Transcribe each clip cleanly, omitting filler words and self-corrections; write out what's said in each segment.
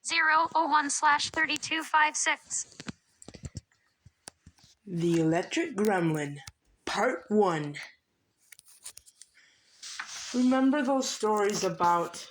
001/3256. The Electric Gremlin, Part 1. Remember those stories about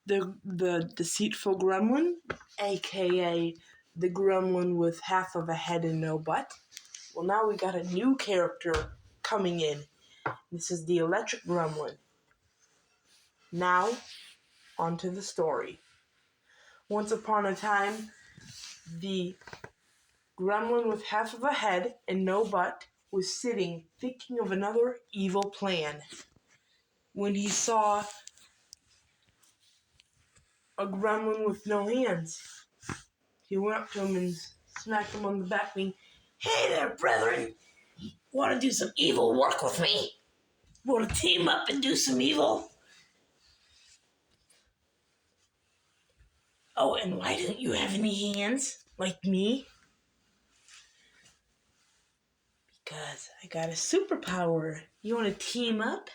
the deceitful gremlin, aka the gremlin with half of a head and no butt? Well, now we got a new character coming in. This is the Electric Gremlin. Now, onto the story. Once upon a time, the gremlin with half of a head and no butt was sitting thinking of another evil plan when he saw a gremlin with no hands. He went up to him and smacked him on the back, saying, "Hey there, brethren! Want to do some evil work with me? Want to team up and do some evil? Oh, and why don't you have any hands, like me?" "Because I got a superpower. You want to team up?"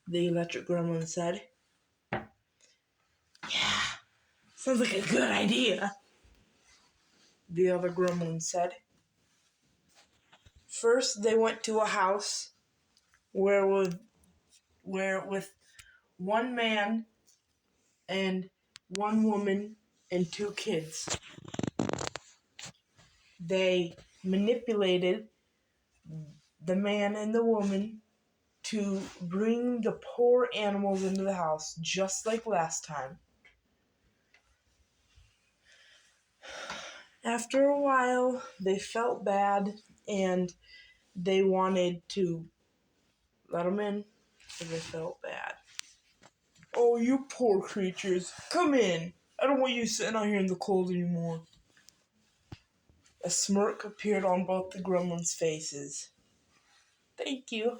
the Electric Gremlin said. "Yeah, sounds like a good idea," the other gremlin said. First, they went to a house where with one man and one woman and two kids. They manipulated the man and the woman to bring the poor animals into the house, just like last time. After a while, they felt bad and they wanted to let them in, so they felt bad. "Oh, you poor creatures, come in. I don't want you sitting out here in the cold anymore." A smirk appeared on both the gremlins' faces. "Thank you,"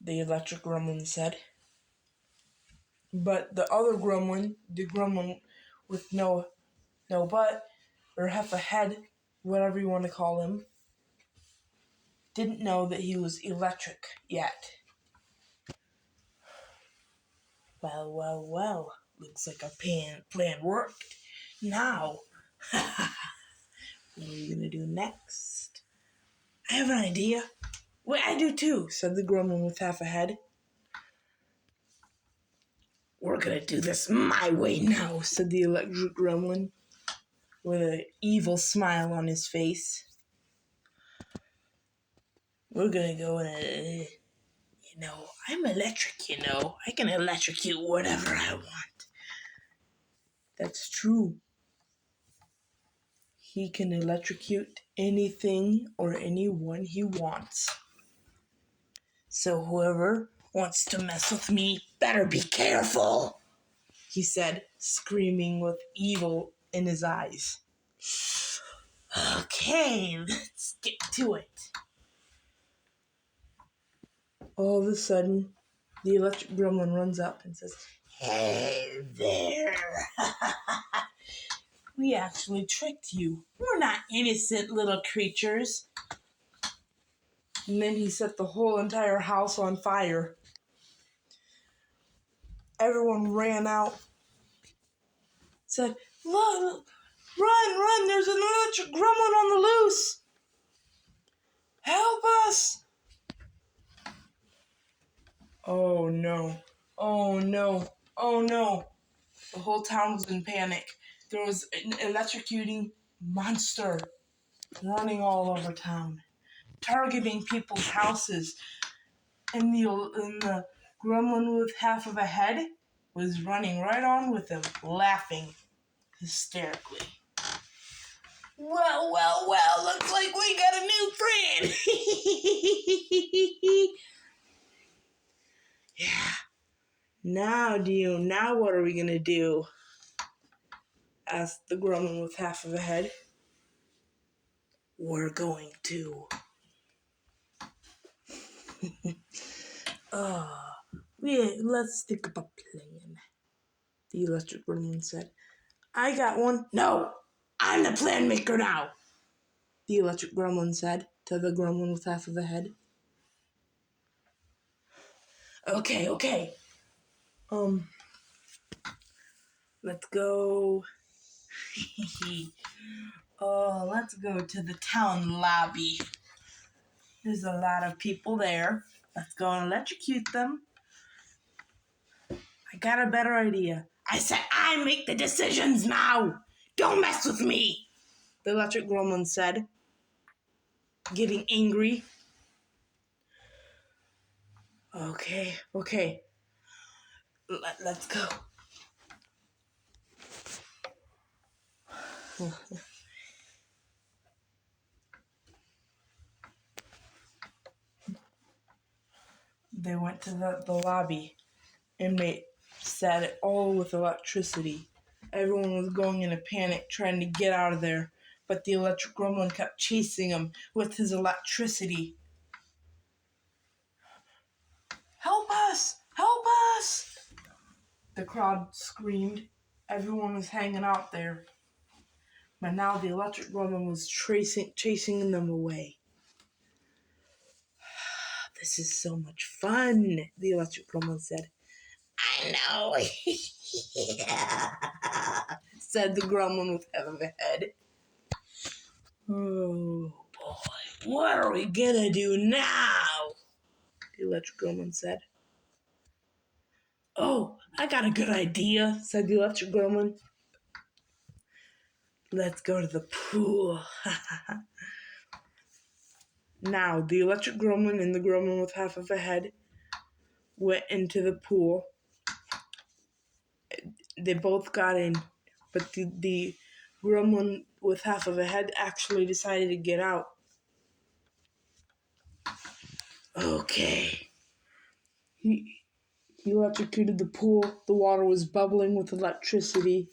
the Electric Gremlin said. But the other gremlin, the gremlin with no butt, or half a head, whatever you want to call him, didn't know that he was electric yet. Well, looks like our plan worked. Now, what are we going to do next? "I have an idea." "Wait, I do too," said the gremlin with half a head. "We're going to do this my way now," said the Electric Gremlin with an evil smile on his face. "We're going to go in I'm electric, I can electrocute whatever I want." "That's true. He can electrocute anything or anyone he wants. So whoever wants to mess with me better be careful," he said, screaming with evil in his eyes. "Okay, let's get to it." All of a sudden, the Electric Gremlin runs up and says, "Hey there. We actually tricked you. We're not innocent little creatures." And then he set the whole entire house on fire. Everyone ran out, said, "Look, run, there's an Electric Gremlin on the loose. Help us." Oh no. The whole town was in panic. There was an electrocuting monster running all over town, targeting people's houses. And the gremlin with half of a head was running right on with them, laughing hysterically. Well, looks like we got a new friend. Yeah. Now what are we going to do? Asked the gremlin with half of a head. "We're going to let's think of a plan," the Electric Gremlin said. "I got one." "No, I'm the plan maker now," the Electric Gremlin said to the gremlin with half of a head. Okay. Let's go. Oh, let's go to the town lobby. There's a lot of people there. Let's go and electrocute them. I got a better idea. I said I make the decisions now. Don't mess with me, the Electric Gremlin said, getting angry. Okay. Let's go. They went to the lobby and they set it all with electricity. Everyone was going in a panic trying to get out of there, but the Electric Gremlin kept chasing them with his electricity. Help us! Help us! The crowd screamed. Everyone was hanging out there. But now the Electric Gremlin was chasing them away. This is so much fun, the Electric Gremlin said. I know, said the Gremlin with half of a head. Oh boy, what are we gonna do now? The Electric Gremlin said. Oh, I got a good idea, said the Electric Gremlin. Let's go to the pool. Now, the Electric Gremlin and the Gremlin with half of a head went into the pool. They both got in, but the Gremlin with half of a head actually decided to get out. Okay. He electrocuted the pool. The water was bubbling with electricity.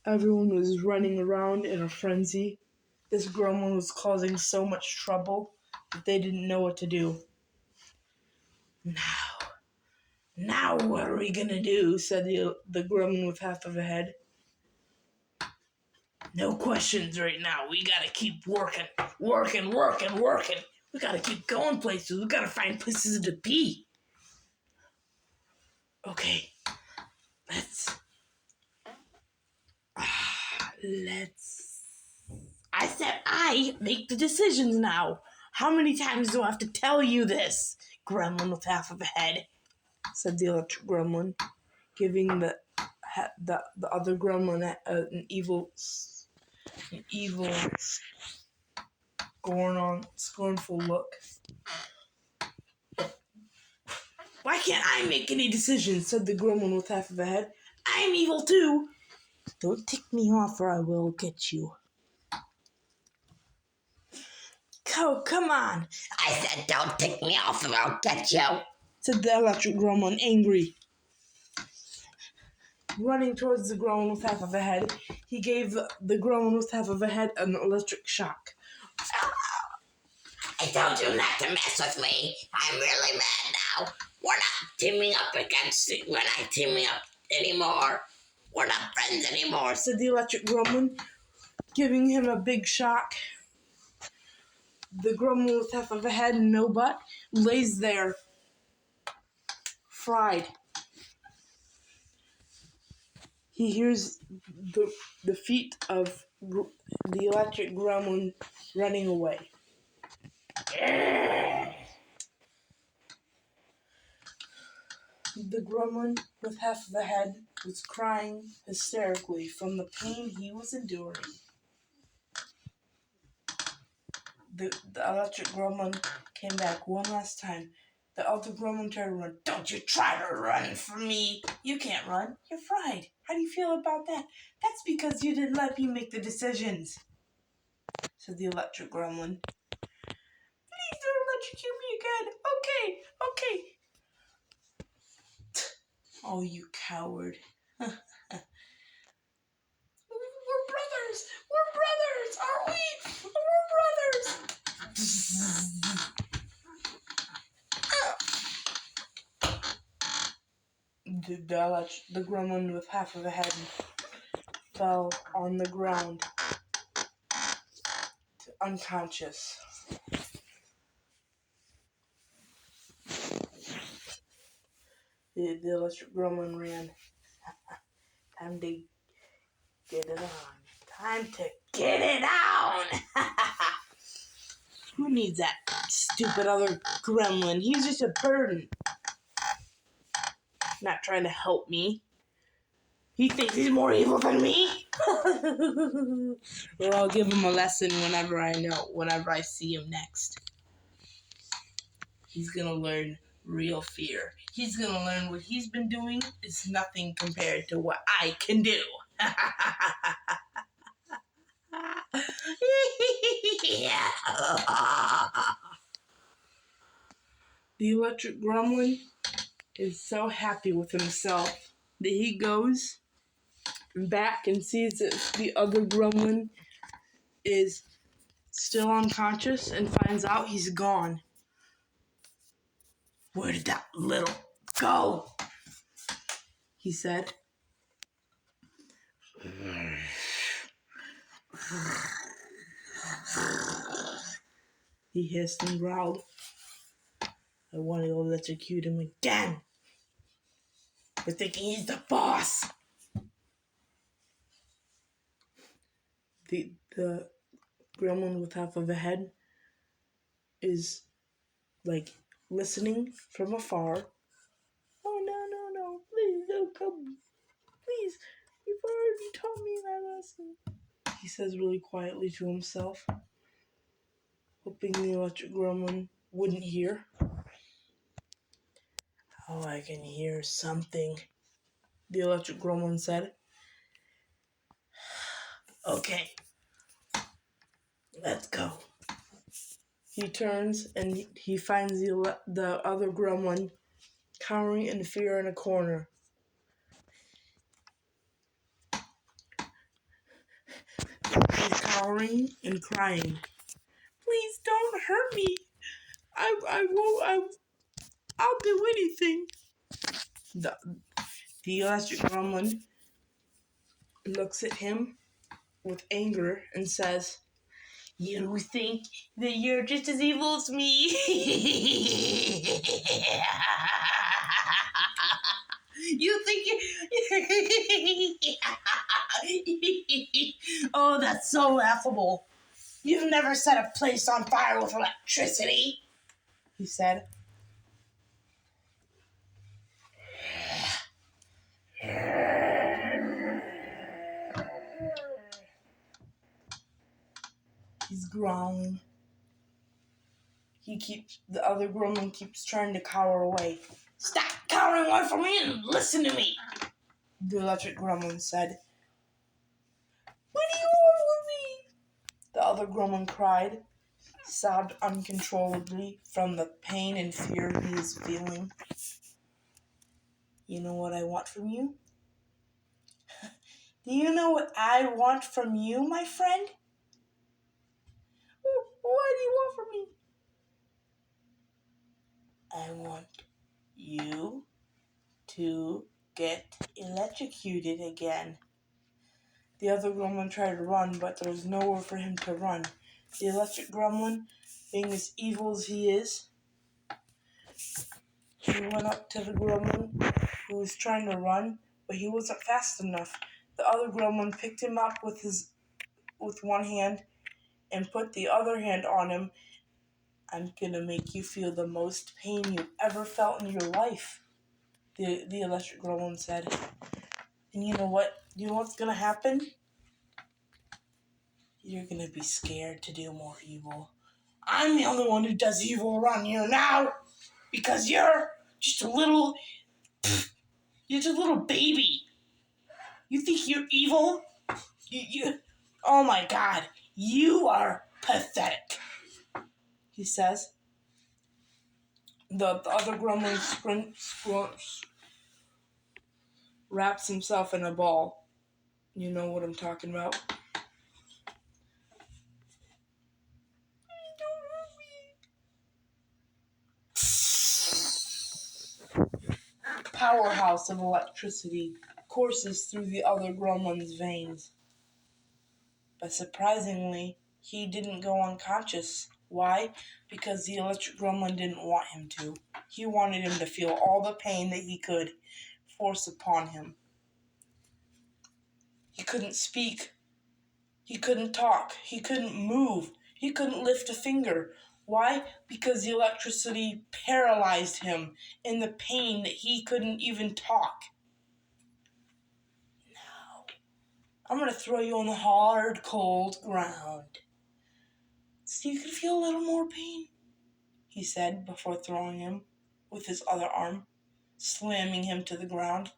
Everyone was running around in a frenzy. This Gremlin was causing so much trouble that they didn't know what to do. Now what are we gonna do? Said the Gremlin with half of a head. No questions right now. We gotta keep working. We gotta keep going places. We gotta find places to be. Okay, let's. I said I make the decisions now. How many times do I have to tell you this? Gremlin with half of a head, said the Electric Gremlin, giving the other Gremlin an evil, scornful look. Why can't I make any decisions? Said the Gremlin with half of a head. I'm evil too. Don't tick me off or I will get you. Oh, come on. I said don't tick me off or I'll get you, said the Electric Gremlin, angry. Running towards the Gremlin with half of a head, he gave the Gremlin with half of a head an electric shock. I told you not to mess with me. I'm really mad now. We're not teaming up anymore. We're not friends anymore, said the Electric Gremlin, giving him a big shock. The Gremlin with half of a head and no butt lays there, fried. He hears the feet of the Electric Gremlin running away. The Gremlin with half of a head was crying hysterically from the pain he was enduring. The Electric Gremlin came back one last time. The other Gremlin tried to run. Don't you try to run from me. You can't run. You're fried. How do you feel about that? That's because you didn't let me make the decisions, said the Electric Gremlin. Please don't electrocute me again. Okay. Oh, you coward. We're brothers, aren't we? We're brothers. The Gremlin with half of a head fell on the ground, unconscious. The electric gremlin ran. Time to get it on. Time to get it on! Who needs that stupid other gremlin? He's just a burden. Not trying to help me. He thinks he's more evil than me? Well, I'll give him a lesson whenever I see him next. He's gonna learn real fear. He's gonna learn what he's been doing is nothing compared to what I can do. The electric gremlin is so happy with himself that he goes back and sees that the other gremlin is still unconscious and finds out he's gone. Where did that little go? He said. He hissed and growled. I want to electrocute him again. For thinking he's the boss. The gremlin with half of a head is like listening from afar. Oh no, please don't come. Please, you've already taught me my lesson. He says really quietly to himself, hoping the electric gremlin wouldn't hear. Oh, I can hear something, the electric gremlin said. Okay, let's go. He turns and he finds the other gremlin cowering in fear in a corner. He's cowering and crying. Please don't hurt me. I won't. I'll do anything. The electric gremlin looks at him with anger and says, "You think that you're just as evil as me?" You think Oh, that's so laughable. You've never set a place on fire with electricity, he said. He's growling. The other gremlin keeps trying to cower away. Stop cowering away from me and listen to me, the electric gremlin said. What do you want with me? The other gremlin cried, sobbed uncontrollably from the pain and fear he is feeling. You know what I want from you? Do you know what I want from you, my friend? What do you want from me? I want you to get electrocuted again. The other gremlin tried to run, but there was nowhere for him to run. The electric gremlin, being as evil as he is, he went up to the gremlin who was trying to run, but he wasn't fast enough. The other gremlin picked him up with one hand and put the other hand on him. I'm gonna make you feel the most pain you ever felt in your life, the electric gremlin said. And you know what? You know what's gonna happen? You're gonna be scared to do more evil. I'm the only one who does evil around here now, because you're just a little baby. You think you're evil? You oh my God, you are pathetic, he says. The other gremlin wraps himself in a ball. You know what I'm talking about. Powerhouse of electricity courses through the other gremlin's veins. But surprisingly, he didn't go unconscious. Why? Because the Electric Gremlin didn't want him to. He wanted him to feel all the pain that he could force upon him. He couldn't speak. He couldn't talk. He couldn't move. He couldn't lift a finger. Why? Because the electricity paralyzed him in the pain that he couldn't even talk. Now, I'm going to throw you on the hard, cold ground so you can feel a little more pain, he said before throwing him with his other arm, slamming him to the ground.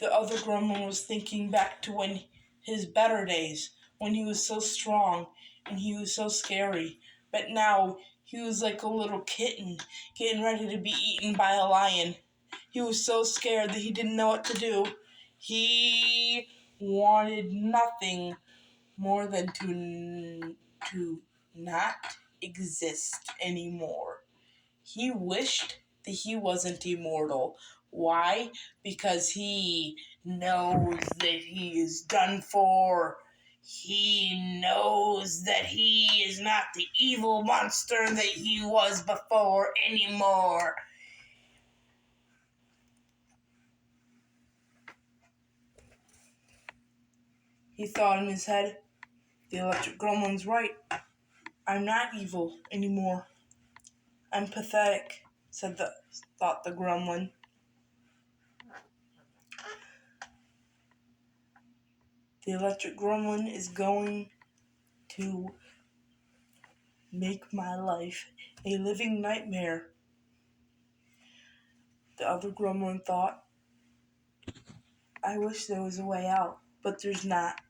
The other gremlin was thinking back to when his better days, when he was so strong and he was so scary. But now he was like a little kitten getting ready to be eaten by a lion. He was so scared that he didn't know what to do. He wanted nothing more than to not exist anymore. He wished that he wasn't immortal. Why? Because he knows that he is done for. He knows that he is not the evil monster that he was before anymore. He thought in his head, the Electric Gremlin's right. I'm not evil anymore. I'm pathetic, thought the Gremlin. The Electric Gremlin is going to make my life a living nightmare. The other gremlin thought, I wish there was a way out, but there's not.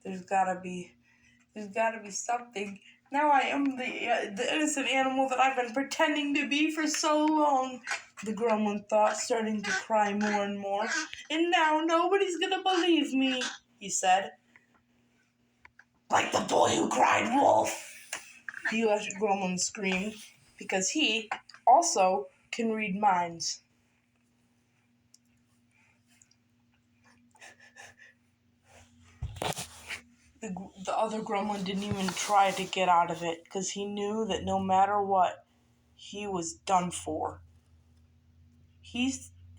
There's gotta be something. Now I am the innocent animal that I've been pretending to be for so long, the gremlin thought, starting to cry more and more. And now nobody's gonna believe me, he said. Like the boy who cried wolf, the Electric Gremlin screamed, because he also can read minds. The other gremlin didn't even try to get out of it, because he knew that no matter what, he was done for. He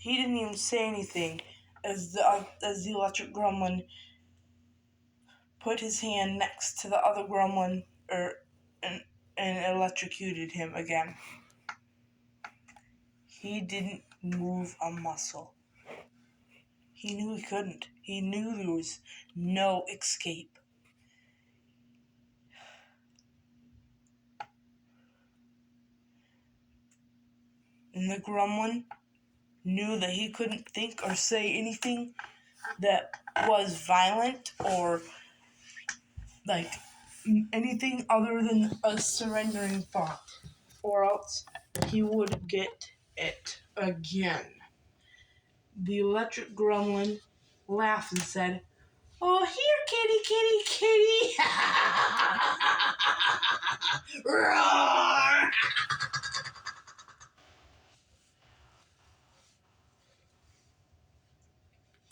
didn't even say anything as the Electric Gremlin put his hand next to the other gremlin and electrocuted him again. He didn't move a muscle. He knew he couldn't. He knew there was no escape. And the gremlin knew that he couldn't think or say anything that was violent or like anything other than a surrendering thought, or else he would get it again. The Electric Gremlin laughed and said, "Oh, here, kitty, kitty, kitty!" Roar!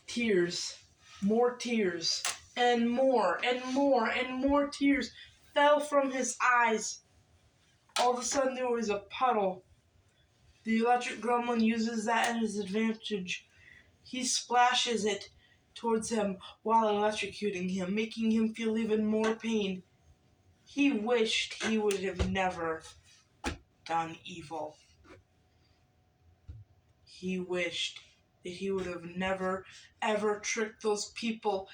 Tears, more tears, and more and more and more tears fell from his eyes. All of a sudden, there was a puddle. The Electric Gremlin uses that as his advantage. He splashes it towards him while electrocuting him, making him feel even more pain. He wished he would have never done evil. He wished that he would have never, ever tricked those people.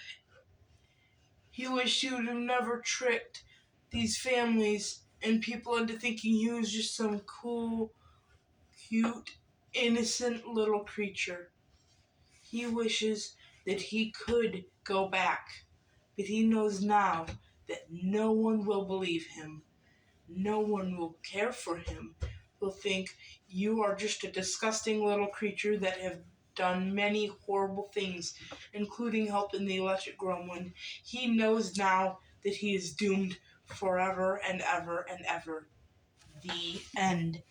He wished he would have never tricked these families and people into thinking he was just some cool, cute, innocent little creature. He wishes that he could go back, but he knows now that no one will believe him. No one will care for him. They'll think you are just a disgusting little creature that have done many horrible things, including helping the Electric Gremlin. He knows now that he is doomed forever and ever and ever. the end.